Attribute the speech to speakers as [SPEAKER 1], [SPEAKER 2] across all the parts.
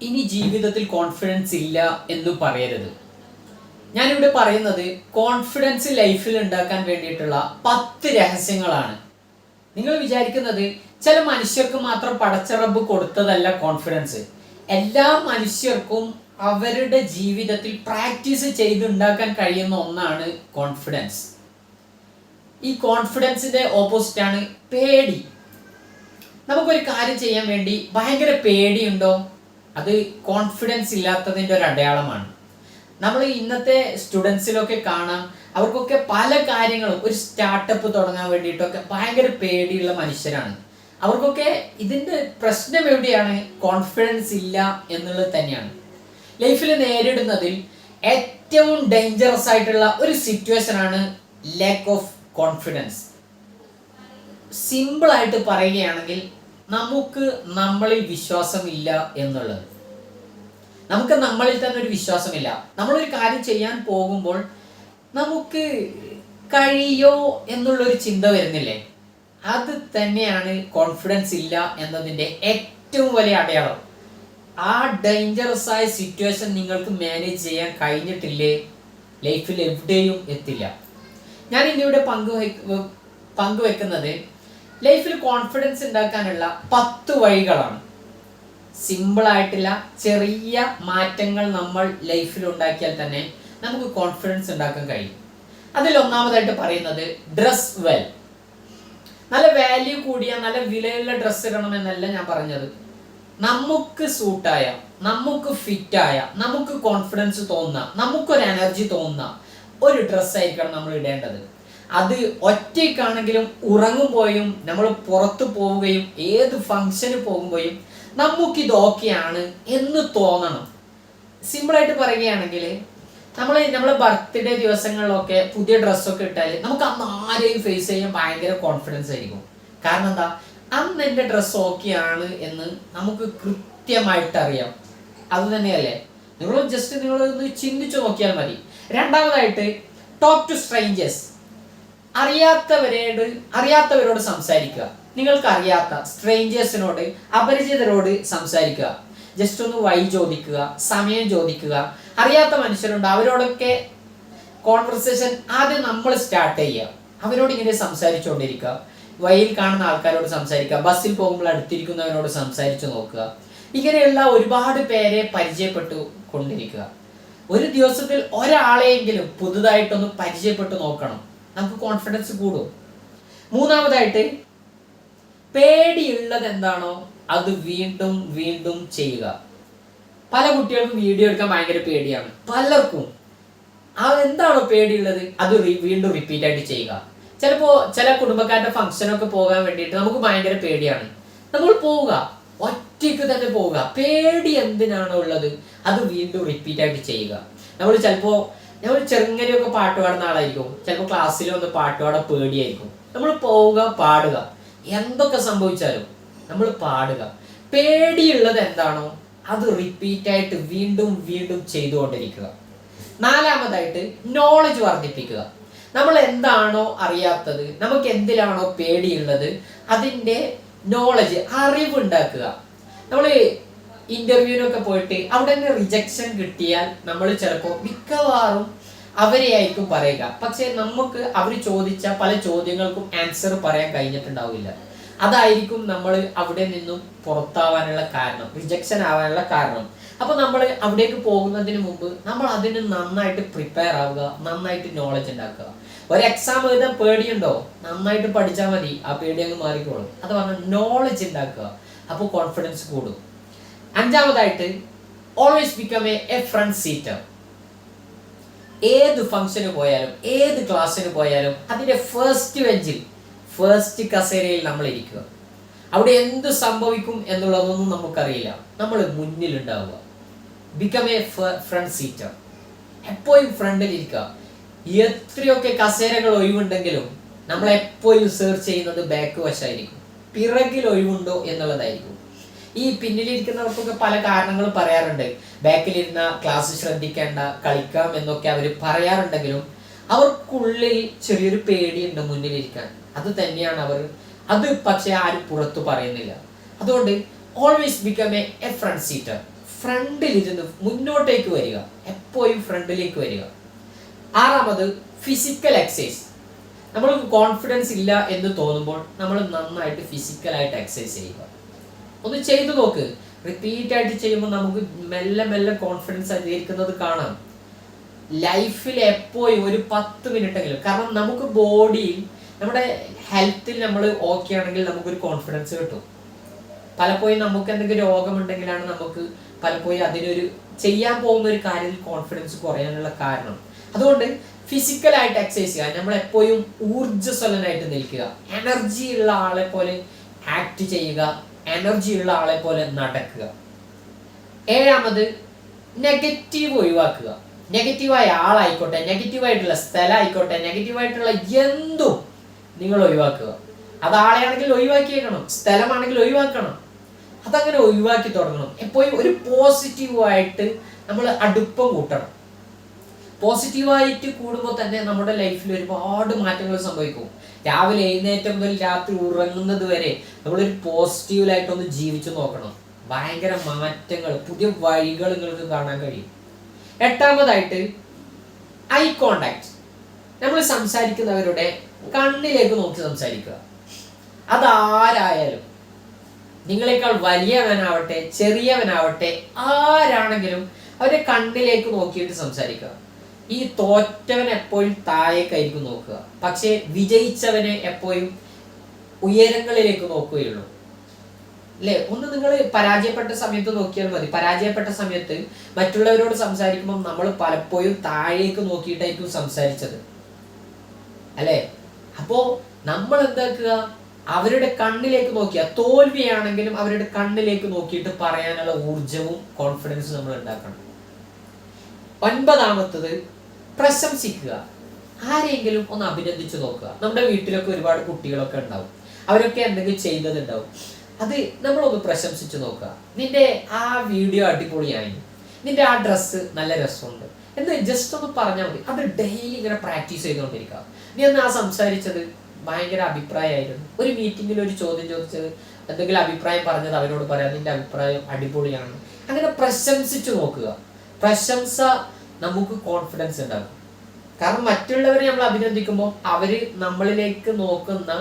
[SPEAKER 1] ഇനി ജീവിതത്തിൽ കോൺഫിഡൻസ് ഇല്ല എന്ന് പറയരുത്. ഞാനിവിടെ പറയുന്നത് കോൺഫിഡൻസ് ലൈഫിൽ ഉണ്ടാക്കാൻ വേണ്ടിയിട്ടുള്ള 10 രഹസ്യങ്ങളാണ്. നിങ്ങൾ വിചാരിക്കുന്നത് ചില മനുഷ്യർക്ക് മാത്രം പടച്ച റബ്ബ് കൊടുത്തതല്ല കോൺഫിഡൻസ്. എല്ലാ മനുഷ്യർക്കും അവരുടെ ജീവിതത്തിൽ പ്രാക്ടീസ് ചെയ്തുണ്ടാക്കാൻ കഴിയുന്ന ഒന്നാണ് കോൺഫിഡൻസ്. ഈ കോൺഫിഡൻസിന്റെ ഓപ്പോസിറ്റ് ആണ് പേടി. നമുക്കൊരു കാര്യം ചെയ്യാൻ വേണ്ടി ഭയങ്കര പേടിയുണ്ടോ? അത് കോൺഫിഡൻസ് ഇല്ലാത്തതിൻ്റെ ഒരു അടയാളമാണ്. നമ്മൾ ഇന്നത്തെ സ്റ്റുഡൻസിലൊക്കെ കാണാം, അവർക്കൊക്കെ പല കാര്യങ്ങളും ഒരു സ്റ്റാർട്ടപ്പ് തുടങ്ങാൻ വേണ്ടിയിട്ടൊക്കെ ഭയങ്കര പേടിയുള്ള മനുഷ്യരാണ്. അവർക്കൊക്കെ ഇതിൻ്റെ പ്രശ്നം എവിടെയാണ്? കോൺഫിഡൻസ് ഇല്ല എന്നുള്ളത് തന്നെയാണ്. ലൈഫിൽ നേരിടുന്നതിൽ ഏറ്റവും ഡേഞ്ചറസ് ആയിട്ടുള്ള ഒരു സിറ്റുവേഷനാണ് ലാക്ക് ഓഫ് കോൺഫിഡൻസ്. സിമ്പിളായിട്ട് പറയുകയാണെങ്കിൽ നമുക്ക് നമ്മളിൽ വിശ്വാസമില്ല എന്നുള്ളത്. നമുക്ക് നമ്മളിൽ തന്നെ ഒരു വിശ്വാസമില്ല. നമ്മളൊരു കാര്യം ചെയ്യാൻ പോകുമ്പോൾ നമുക്ക് കഴിയോ എന്നുള്ളൊരു ചിന്ത വരുന്നില്ലേ? അത് തന്നെയാണ് കോൺഫിഡൻസ് ഇല്ല എന്നതിൻ്റെ ഏറ്റവും വലിയ അടയാളം. ആ ഡേഞ്ചറസ് ആയ സിറ്റുവേഷൻ നിങ്ങൾക്ക് മാനേജ് ചെയ്യാൻ കഴിഞ്ഞിട്ടില്ലേ, ലൈഫിൽ എവിടെയും എത്തില്ല. ഞാൻ ഇന്നിവിടെ പങ്കുവെക്കുന്നത് ലൈഫിൽ കോൺഫിഡൻസ് ഉണ്ടാക്കാനുള്ള 10 വഴികളാണ്. സിമ്പിളായിട്ടുള്ള ചെറിയ മാറ്റങ്ങൾ നമ്മൾ ലൈഫിൽ ഉണ്ടാക്കിയാൽ തന്നെ നമുക്ക് കോൺഫിഡൻസ് ഉണ്ടാക്കാൻ കഴിയും. അതിൽ ഒന്നാമതായിട്ട് പറയുന്നത് ഡ്രസ് വെൽ. നല്ല വാല്യൂ കൂടിയ നല്ല വിലയുള്ള ഡ്രസ്സ് ഇടണമെന്നല്ല ഞാൻ പറഞ്ഞത്. നമുക്ക് സൂട്ടായ, നമുക്ക് ഫിറ്റായ, നമുക്ക് കോൺഫിഡൻസ് തോന്നുന്ന, നമുക്കൊരു എനർജി തോന്നുന്ന ഒരു ഡ്രസ്സായിരിക്കണം നമ്മൾ ഇടേണ്ടത്. അത് ഒറ്റയ്ക്കാണെങ്കിലും ഉറങ്ങുമ്പോഴും നമ്മൾ പുറത്തു പോവുകയും ഏത് ഫംഗ്ഷന് പോകുമ്പോഴും നമുക്കിത് ഓക്കെയാണ് എന്ന് തോന്നണം. സിമ്പിളായിട്ട് പറയുകയാണെങ്കിൽ നമ്മളെ ബർത്ത്ഡേ ദിവസങ്ങളിലൊക്കെ പുതിയ ഡ്രസ്സൊക്കെ ഇട്ടാൽ നമുക്ക് അന്ന് ആരെയും ഫേസ് ചെയ്യാൻ ഭയങ്കര കോൺഫിഡൻസ് ആയിരിക്കും. കാരണം എന്താ? അന്ന് എൻ്റെ ഡ്രസ്സ് ഓക്കെയാണ് എന്ന് നമുക്ക് കൃത്യമായിട്ട് അറിയാം. അത് തന്നെയല്ലേ? നിങ്ങളൊന്ന് ചിന്തിച്ചു നോക്കിയാൽ മതി. രണ്ടാമതായിട്ട് ടോക്ക് ടു സ്ട്രേഞ്ചേഴ്സ്. അറിയാത്തവരോട് സംസാരിക്കുക. നിങ്ങൾക്ക് അറിയാത്ത സ്ട്രേഞ്ചേഴ്സിനോട്, അപരിചിതരോട് സംസാരിക്കുക. ജസ്റ്റ് ഒന്ന് വഴി ചോദിക്കുക, സമയം ചോദിക്കുക. അറിയാത്ത മനുഷ്യരുണ്ട്, അവരോടൊക്കെ കോൺവെർസേഷൻ ആദ്യം നമ്മൾ സ്റ്റാർട്ട് ചെയ്യുക. അവരോട് ഇങ്ങനെ സംസാരിച്ചുകൊണ്ടിരിക്കുക. വഴിയിൽ കാണുന്ന ആൾക്കാരോട് സംസാരിക്കുക, ബസ്സിൽ പോകുമ്പോൾ അടുത്തിരിക്കുന്നവരോട് സംസാരിച്ചു നോക്കുക. ഇങ്ങനെയുള്ള ഒരുപാട് പേരെ പരിചയപ്പെട്ടു കൊണ്ടിരിക്കുക. ഒരു ദിവസത്തിൽ ഒരാളെയെങ്കിലും പുതുതായിട്ടൊന്ന് പരിചയപ്പെട്ടു നോക്കണം. നമുക്ക് കോൺഫിഡൻസ് കൂടും. മൂന്നാമതായിട്ട് പേടിയുള്ളത് എന്താണോ അത് വീണ്ടും വീണ്ടും ചെയ്യുക. പല കുട്ടികൾക്കും വീഡിയോ എടുക്കാൻ ഭയങ്കര പേടിയാണ്. പലർക്കും എന്താണോ പേടിയുള്ളത് അത് വീണ്ടും റിപ്പീറ്റ് ആയിട്ട് ചെയ്യുക. ചിലപ്പോൾ ചില കുടുംബക്കാരുടെ ഫംഗ്ഷനൊക്കെ പോകാൻ വേണ്ടിയിട്ട് നമുക്ക് ഭയങ്കര പേടിയാണ്. നമ്മൾ പോവുക, ഒറ്റയ്ക്ക് തന്നെ പോവുക. പേടി എന്തിനാണോ ഉള്ളത് അത് വീണ്ടും റിപ്പീറ്റ് ആയിട്ട് ചെയ്യുക. നമ്മൾ ചെറുങ്ങനെയൊക്കെ പാട്ട് പാടുന്ന ആളായിരിക്കും. ചിലപ്പോൾ ക്ലാസ്സിൽ വന്ന് പാട്ട് പാടാൻ പേടിയായിരിക്കും. നമ്മൾ പോവുക, പാടുക. എന്തൊക്കെ സംഭവിച്ചാലും നമ്മൾ പാടുക. പേടിയുള്ളത് എന്താണോ അത് റിപ്പീറ്റായിട്ട് വീണ്ടും വീണ്ടും ചെയ്തുകൊണ്ടിരിക്കുക. നാലാമതായിട്ട് നോളജ് വർദ്ധിപ്പിക്കുക. നമ്മൾ എന്താണോ അറിയാത്തത്, നമുക്ക് എന്തിലാണോ പേടിയുള്ളത് അതിൻ്റെ നോളജ്, അറിവുണ്ടാക്കുക. നമ്മൾ ഇന്റർവ്യൂവിനൊക്കെ പോയിട്ട് അവിടെ നിന്ന് റിജക്ഷൻ കിട്ടിയാൽ നമ്മൾ ചിലപ്പോൾ മിക്കവാറും അവരെയായിരിക്കും പറയുക. പക്ഷെ നമുക്ക് അവർ ചോദിച്ച പല ചോദ്യങ്ങൾക്കും ആൻസർ പറയാൻ കഴിഞ്ഞിട്ടുണ്ടാവില്ല. അതായിരിക്കും നമ്മൾ അവിടെ നിന്നും പുറത്താവാനുള്ള കാരണം, റിജക്ഷൻ ആവാനുള്ള കാരണം. അപ്പോൾ നമ്മൾ അവിടേക്ക് പോകുന്നതിന് മുമ്പ് നമ്മൾ അതിന് നന്നായിട്ട് പ്രിപ്പയർ ആവുക, നന്നായിട്ട് നോളജ് ഉണ്ടാക്കുക. ഒരു എക്സാം എഴുതാൻ പേടിയുണ്ടോ? നന്നായിട്ട് പഠിച്ചാൽ മതി, ആ പേടി അങ്ങ് മാറിക്കോളും. അത് പറഞ്ഞാൽ നോളജ് ഉണ്ടാക്കുക. അപ്പോൾ കോൺഫിഡൻസ് കൂടും. അഞ്ചാമതായിട്ട് always become a front seater. ഏത് ഫംഗ്ഷന് പോയാലും ഏത് ക്ലാസ്സിന് പോയാലും അതിൻ്റെ ഫസ്റ്റ് ബെഞ്ചിൽ, ഫസ്റ്റ് കസേരയിൽ നമ്മൾ ഇരിക്കുക. അവിടെ എന്ത് സംഭവിക്കും എന്നുള്ളതൊന്നും നമുക്കറിയില്ല. നമ്മൾ മുന്നിലുണ്ടാവുക. Become a front seater. എപ്പോഴും ഫ്രണ്ടിലിരിക്കുക. എത്രയൊക്കെ കസേരകൾ ഒഴിവുണ്ടെങ്കിലും നമ്മൾ എപ്പോഴും സെർച്ച് ചെയ്യുന്നത് ബാക്ക് വശമായിരിക്കും. പിറകിൽ ഒഴിവുണ്ടോ എന്നുള്ളതായിരിക്കും. ഈ പിന്നിലിരിക്കുന്നവർക്കൊക്കെ പല കാരണങ്ങളും പറയാറുണ്ട്. ബാക്കിലിരുന്ന ക്ലാസ് ശ്രദ്ധിക്കേണ്ട, കളിക്കാം എന്നൊക്കെ അവർ പറയാറുണ്ടെങ്കിലും അവർക്കുള്ളിൽ ചെറിയൊരു പേടിയുണ്ട് മുന്നിലിരിക്കാൻ. അത് തന്നെയാണ് പക്ഷെ ആരും പുറത്തു പറയുന്നില്ല. അതുകൊണ്ട് always become a front seater. ഫ്രണ്ടിലിരുന്ന് മുന്നോട്ടേക്ക് വരിക, എപ്പോഴും ഫ്രണ്ടിലേക്ക് വരിക. ആറാമത് ഫിസിക്കൽ എക്സസൈസ്. നമ്മൾക്ക് കോൺഫിഡൻസ് ഇല്ല എന്ന് തോന്നുമ്പോൾ നമ്മൾ നന്നായിട്ട് ഫിസിക്കലായിട്ട് എക്സസൈസ് ചെയ്യുക. ഒന്ന് ചെയ്തു നോക്ക്. റിപ്പീറ്റ് ആയിട്ട് ചെയ്യുമ്പോൾ നമുക്ക് മെല്ലെ മെല്ലെ കോൺഫിഡൻസ് അധികരിക്കുന്നത് കാണാം. ലൈഫിൽ എപ്പോഴും ഒരു 10 മിനിറ്റെങ്കിലും, കാരണം നമുക്ക് ബോഡിയിൽ നമ്മുടെ ഹെൽത്തിൽ നമ്മൾ ഓക്കെ ആണെങ്കിൽ നമുക്കൊരു കോൺഫിഡൻസ് കിട്ടും. പലപ്പോഴും നമുക്ക് എന്തെങ്കിലും രോഗമുണ്ടെങ്കിലാണ് നമുക്ക് പലപ്പോഴും അതിനൊരു ചെയ്യാൻ പോകുന്ന ഒരു കാര്യത്തിൽ കോൺഫിഡൻസ് കുറയാനുള്ള കാരണം. അതുകൊണ്ട് ഫിസിക്കലായിട്ട് എക്സസൈസ് ചെയ്യുക, നമ്മൾ എപ്പോഴും ഊർജ്ജസ്വലനായിട്ട് നിൽക്കുക, എനർജി ഉള്ള ആളെ പോലെ ആക്ട് ചെയ്യുക, എനർജി ഉള്ള ആളെ പോലെ നടക്കുക. ഏഴാമത് നെഗറ്റീവ് ഒഴിവാക്കുക. നെഗറ്റീവായ ആളായിക്കോട്ടെ, നെഗറ്റീവായിട്ടുള്ള സ്ഥലമായിക്കോട്ടെ, നെഗറ്റീവായിട്ടുള്ള എന്തും നിങ്ങൾ ഒഴിവാക്കുക. അത് ആളെയാണെങ്കിൽ ഒഴിവാക്കിയേക്കണം, സ്ഥലമാണെങ്കിൽ ഒഴിവാക്കണം. അതങ്ങനെ ഒഴിവാക്കി തുടങ്ങണം. എപ്പോഴും ഒരു പോസിറ്റീവായിട്ട് നമ്മൾ അടുപ്പം കൂട്ടണം. പോസിറ്റീവായിട്ട് കൂടുമ്പോൾ തന്നെ നമ്മുടെ ലൈഫിൽ ഒരുപാട് മാറ്റങ്ങൾ സംഭവിക്കും. രാവിലെ എഴുന്നേറ്റം മുതൽ രാത്രി ഉറങ്ങുന്നത് വരെ നമ്മളൊരു പോസിറ്റീവിലായിട്ടൊന്ന് ജീവിച്ചു നോക്കണം. ഭയങ്കര മാറ്റങ്ങൾ, പുതിയ വഴികൾ നിങ്ങൾക്ക് കാണാൻ കഴിയും. എട്ടാമതായിട്ട് ഐ കോണ്ടാക്ട്. നമ്മൾ സംസാരിക്കുന്നവരുടെ കണ്ണിലേക്ക് നോക്കി സംസാരിക്കുക. അതാരായാലും, നിങ്ങളെക്കാൾ വലിയവനാവട്ടെ ചെറിയവനാവട്ടെ ആരാണെങ്കിലും അവരുടെ കണ്ണിലേക്ക് നോക്കിയിട്ട് സംസാരിക്കുക. ഈ തോറ്റവൻ എപ്പോഴും താഴേക്കായിരിക്കും നോക്കുക, പക്ഷേ വിജയിച്ചവനെ എപ്പോഴും ഉയരങ്ങളിലേക്ക് നോക്കുകയുള്ളൂ. അല്ലേ? ഒന്ന് നിങ്ങൾ പരാജയപ്പെട്ട സമയത്ത് നോക്കിയാൽ മതി. പരാജയപ്പെട്ട സമയത്ത് മറ്റുള്ളവരോട് സംസാരിക്കുമ്പോൾ നമ്മൾ പലപ്പോഴും താഴേക്ക് നോക്കിയിട്ടായിരിക്കും സംസാരിച്ചത്, അല്ലേ? അപ്പോ നമ്മൾ എന്താക്കുക, അവരുടെ കണ്ണിലേക്ക് നോക്കിയ തോൽവിയാണെങ്കിലും അവരുടെ കണ്ണിലേക്ക് നോക്കിയിട്ട് പറയാനുള്ള ഊർജവും കോൺഫിഡൻസും നമ്മൾ ഉണ്ടാക്കണം. ഒൻപതാമത്തത് പ്രശംസിക്കുക. ആരെങ്കിലും ഒന്ന് അഭിനന്ദിച്ചു നോക്കുക. നമ്മുടെ വീട്ടിലൊക്കെ ഒരുപാട് കുട്ടികളൊക്കെ ഉണ്ടാവും, അവരൊക്കെ എന്തെങ്കിലും ചെയ്തതുണ്ടാവും. അത് നമ്മളൊന്ന് പ്രശംസിച്ചു നോക്കുക. നിന്റെ ആ വീഡിയോ അടിപൊളിയായി, നിന്റെ ആ ഡ്രസ്സ് നല്ല രസമുണ്ട് എന്ന് ജസ്റ്റ് ഒന്ന് പറഞ്ഞാൽ മതി. അത് ഡെയിലി ഇങ്ങനെ പ്രാക്ടീസ് ചെയ്തുകൊണ്ടിരിക്കുക. നീ ഒന്ന് ആ സംസാരിച്ചത് ഭയങ്കര അഭിപ്രായമായിരുന്നു, ഒരു മീറ്റിങ്ങിൽ ഒരു ചോദ്യം ചോദിച്ചത് എന്തെങ്കിലും അഭിപ്രായം പറഞ്ഞത് അവരോട് പറയാം, നിന്റെ അഭിപ്രായം അടിപൊളിയാണ്. അങ്ങനെ പ്രശംസിച്ചു നോക്കുക. പ്രശംസ നമുക്ക് കോൺഫിഡൻസ് ഉണ്ടാകും. കാരണം മറ്റുള്ളവരെ നമ്മൾ അഭിനന്ദിക്കുമ്പോൾ അവര് നമ്മളിലേക്ക് നോക്കുന്ന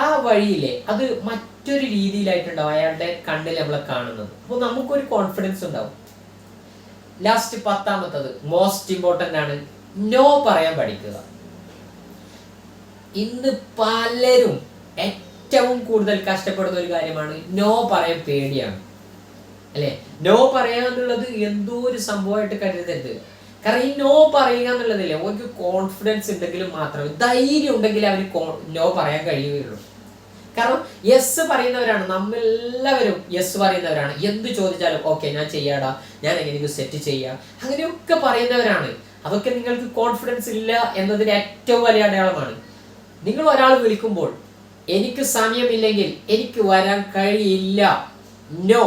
[SPEAKER 1] ആ വഴിയിലെ അത് മറ്റൊരു രീതിയിലായിട്ടുണ്ടാവും, അയാളുടെ കണ്ണിൽ നമ്മളെ കാണുന്നത്. അപ്പോൾ നമുക്കൊരു കോൺഫിഡൻസ് ഉണ്ടാവും. ലാസ്റ്റ് 10ാമത്തത് മോസ്റ്റ് ഇമ്പോർട്ടൻ്റ് ആണ്, നോ പറയാൻ പഠിക്കുക. ഇന്ന് പലരും ഏറ്റവും കൂടുതൽ കഷ്ടപ്പെടുന്ന ഒരു കാര്യമാണ് നോ പറയാൻ പേടിയാണ്, അല്ലേ? നോ പറയാന്നുള്ളത് എന്തോ ഒരു സംഭവമായിട്ട് കരുതരുത്. കാരണം ഈ നോ പറയുക എന്നുള്ളതില്ലേ, അവർക്ക് കോൺഫിഡൻസ് ഉണ്ടെങ്കിലും മാത്രമേ, ധൈര്യം ഉണ്ടെങ്കിൽ അവർ നോ പറയാൻ കഴിയുകയുള്ളൂ. കാരണം യെസ് പറയുന്നവരാണ്, നമ്മളെല്ലാവരും യെസ് പറയുന്നവരാണ്. എന്ത് ചോദിച്ചാലും ഓക്കെ ഞാൻ ചെയ്യാടാ, ഞാൻ എങ്ങനെയെങ്കിലും സെറ്റ് ചെയ്യാം, അങ്ങനെയൊക്കെ പറയുന്നവരാണ്. അതൊക്കെ നിങ്ങൾക്ക് കോൺഫിഡൻസ് ഇല്ല എന്നതിന് ഏറ്റവും വലിയ അടയാളമാണ്. നിങ്ങൾ ഒരാൾ വിളിക്കുമ്പോൾ എനിക്ക് സമയമില്ലെങ്കിൽ എനിക്ക് വരാൻ കഴിയില്ല നോ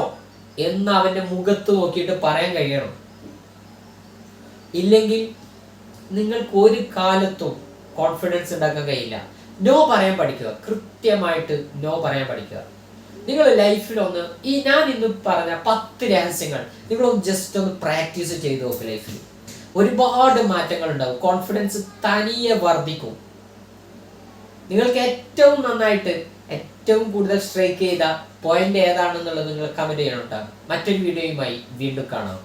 [SPEAKER 1] എന്ന് അവൻ്റെ മുഖത്ത് നോക്കിയിട്ട് പറയാൻ കഴിയണം. ഇല്ലെങ്കിൽ നിങ്ങൾക്ക് ഒരു കാലത്തും കോൺഫിഡൻസ് ഉണ്ടാക്കാൻ കഴിയില്ല. നോ പറയാൻ പഠിക്കുക, കൃത്യമായിട്ട് നോ പറയാൻ പഠിക്കുക. നിങ്ങൾ ലൈഫിലൊന്ന് ഞാൻ ഇന്ന് പറഞ്ഞ 10 രഹസ്യങ്ങൾ നിങ്ങളൊന്ന് ജസ്റ്റ് ഒന്ന് പ്രാക്ടീസ് ചെയ്ത് നോക്ക്. ലൈഫിൽ ഒരുപാട് മാറ്റങ്ങൾ ഉണ്ടാവും, കോൺഫിഡൻസ് തനിയെ വർദ്ധിക്കും. നിങ്ങൾക്ക് ഏറ്റവും നന്നായിട്ട് ഏറ്റവും കൂടുതൽ സ്ട്രൈക്ക് ചെയ്ത പോയിന്റ് ഏതാണെന്നുള്ളത് നിങ്ങൾ കമന്റ് ചെയ്യണം കേട്ടോ. മറ്റൊരു വീഡിയോയുമായി വീണ്ടും കാണാം.